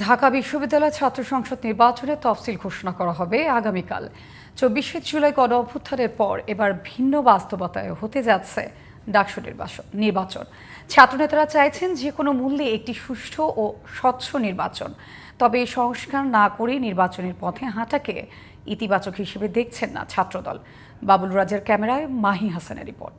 ঢাকা বিশ্ববিদ্যালয় ছাত্র সংসদ নির্বাচনে তফসিল ঘোষণা করা হবে আগামীকাল। 24শে জুলাই গণ অভ্যুত্থানের পর এবার ভিন্ন বাস্তবতায় হতে যাচ্ছে ডাকসু নির্বাচন। ছাত্রনেতারা চাইছেন যে কোনো মূল্যে একটি সুষ্ঠু ও স্বচ্ছ নির্বাচন। তবে সংস্কার না করে নির্বাচনের পথে হাঁটাকে ইতিবাচক হিসেবে দেখছেন না ছাত্রদল। বাবুল রাজের ক্যামেরায় মাহি হাসানের রিপোর্ট।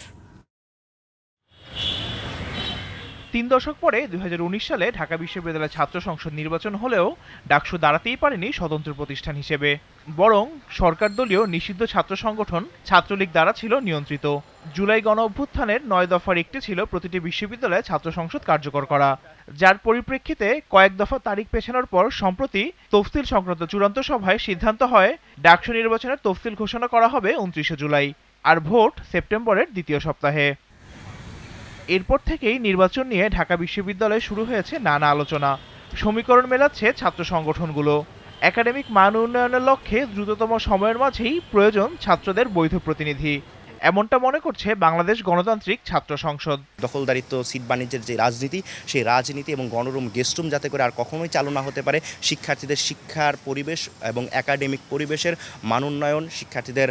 3 দশক পরে 2019 সালে ঢাকা বিশ্ববিদ্যালয় ছাত্র সংসদ নির্বাচন হলেও ডাকসু দাঁড়াতেই পারেনি স্বতন্ত্র প্রতিষ্ঠান হিসেবে, বরং সরকার দলীয় নিষিদ্ধ ছাত্র সংগঠন ছাত্রলীগ দ্বারা ছিল নিয়ন্ত্রিত। জুলাই গণ অভ্যুত্থানের 9 দফার একটি ছিল প্রতিটি বিশ্ববিদ্যালয়ে ছাত্র সংসদ কার্যকর করা, যার পরিপ্রেক্ষিতে কয়েক দফা তারিখ পেছানোর পর সম্প্রতি তফসিল সংক্রান্ত চূড়ান্ত সভায় সিদ্ধান্ত হয় ডাকসু নির্বাচনের তফসিল ঘোষণা করা হবে 29শে জুলাই, আর ভোট সেপ্টেম্বরের দ্বিতীয় সপ্তাহে। এরপর থেকেই নির্বাচন নিয়ে ঢাকা বিশ্ববিদ্যালয়ে শুরু হয়েছে নানা আলোচনা। সমীকরণ মেলাচ্ছে ছাত্র সংগঠনগুলো। একাডেমিক মান উন্নয়নের লক্ষ্যে দ্রুততম সময়ের মাঝেই প্রয়োজন ছাত্রদের বৈধ প্রতিনিধি, এমনটা মনে করছে বাংলাদেশ গণতান্ত্রিক ছাত্র সংসদ। দখলদারিত্ব, সিট বাণিজ্যের যে রাজনীতি, সেই রাজনীতি এবং গণরুম গেস্টরুম যাতে করে আর কখনোই চালু না হতে পারে। শিক্ষার্থীদের শিক্ষার পরিবেশ এবং একাডেমিক পরিবেশের মান উন্নয়ন, শিক্ষার্থীদের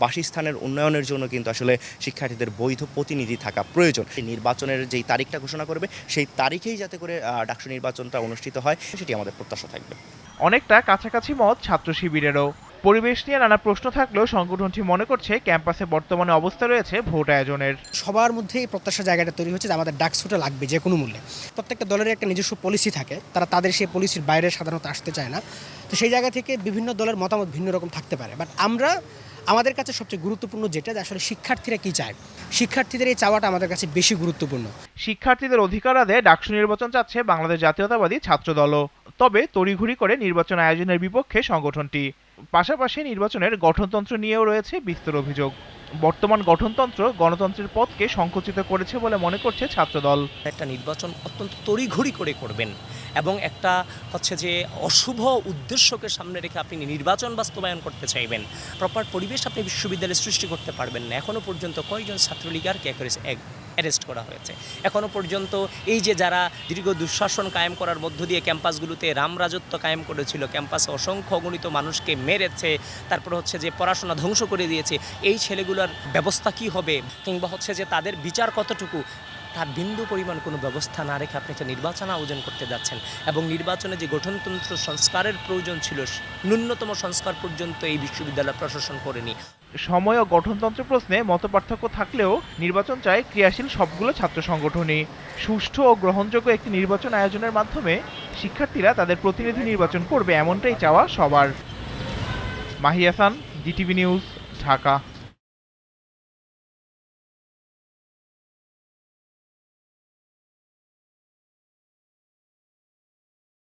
বাসস্থানের উন্নয়নের জন্য কিন্তু আসলে শিক্ষার্থীদের বৈধ প্রতিনিধি থাকা প্রয়োজন। এই নির্বাচনের যেই তারিখটা ঘোষণা করবে সেই তারিখেই যাতে করে ডাকসু নির্বাচনটা অনুষ্ঠিত হয়, সেটি আমাদের প্রত্যাশা থাকবে। অনেকটা কাছাকাছি মত ছাত্র শিবিরেরও। পরিবেশ নিয়ে নানা প্রশ্ন থাকলেও সংগঠনটি মনে করছে ক্যাম্পাসে বর্তমানে অবস্থা রয়েছে ভোট আয়োজনের। সবার মধ্যে এই প্রত্যাশা জায়গাটা তৈরি হচ্ছে যে আমাদের ডাকসুটা লাগবে যে কোনো মূল্যে। প্রত্যেকটা দলের একটা নিজস্ব পলিসি থাকে, তারা তাদের সেই পলিসির বাইরে সাধারণত আসতে চায় না। তো সেই জায়গা থেকে বিভিন্ন দলের মতামত ভিন্ন রকম থাকতে পারে, বাট আমাদের কাছে সবচেয়ে গুরুত্বপূর্ণ যেটা, যে আসলে শিক্ষার্থীরা কি চায়, শিক্ষার্থীদের এই চাওয়াটা আমাদের কাছে বেশি গুরুত্বপূর্ণ। শিক্ষার্থীদের অধিকার আদায়ে ডাকসু নির্বাচন চাচ্ছে বাংলাদেশ জাতীয়তাবাদী ছাত্রদলও। তবে তড়িঘড়ি করে নির্বাচন আয়োজনের বিপক্ষে সংগঠনটি। পাশাপাশি নির্বাচনের গঠনতন্ত্র নিয়েও রয়েছে বিস্তর অভিযোগ। বর্তমান গঠনতন্ত্র গণতন্ত্রের পথকে সংকুচিত করেছে বলে মনে করছে ছাত্রদল। একটা নির্বাচন অত্যন্ত তড়িঘড়ি করে করবেন এবং একটা হচ্ছে যে অশুভ উদ্দেশ্যকে সামনে রেখে আপনি নির্বাচন বাস্তবায়ন করতে চাইবেন, প্রপার পরিবেশ আপনি বিশ্ববিদ্যালয়ে সৃষ্টি করতে পারবেন না। এখনও পর্যন্ত কয়েকজন ছাত্রলীগারকে অ্যারেস্ট করা হয়েছে। এখনও পর্যন্ত এই যে যারা দীর্ঘ দুঃশাসন কায়েম করার মধ্য দিয়ে ক্যাম্পাসগুলোতে রামরাজত্ব কায়েম করেছিল, ক্যাম্পাসে অসংখ্য অগণিত মানুষকে মেরেছে, তারপর হচ্ছে যে পড়াশোনা ধ্বংস করে দিয়েছে, এই ছেলেগুলোর ব্যবস্থা কি হবে, কিংবা হচ্ছে যে তাদের বিচার কতটুকু, তার বিন্দু পরিমাণ কোনো ব্যবস্থা না রেখে আপনি একটা নির্বাচন আয়োজন করতে যাচ্ছেন। এবং নির্বাচনে যে গঠনতন্ত্র সংস্কারের প্রয়োজন ছিল, ন্যূনতম সংস্কার পর্যন্ত এই বিশ্ববিদ্যালয় প্রশাসন করেনি। সময় ও গঠনতন্ত্র প্রশ্নে মতপার্থক্য থাকলেও নির্বাচন চায় ক্রিয়াশীল সবগুলো ছাত্র সংগঠনই। সুষ্ঠু ও গ্রহণযোগ্য একটি নির্বাচন আয়োজনের মাধ্যমে শিক্ষার্থীরা তাদের প্রতিনিধি নির্বাচন করবে, এমনটাই চাওয়া সবার। Mahi Hasan, GTV news, Dhaka.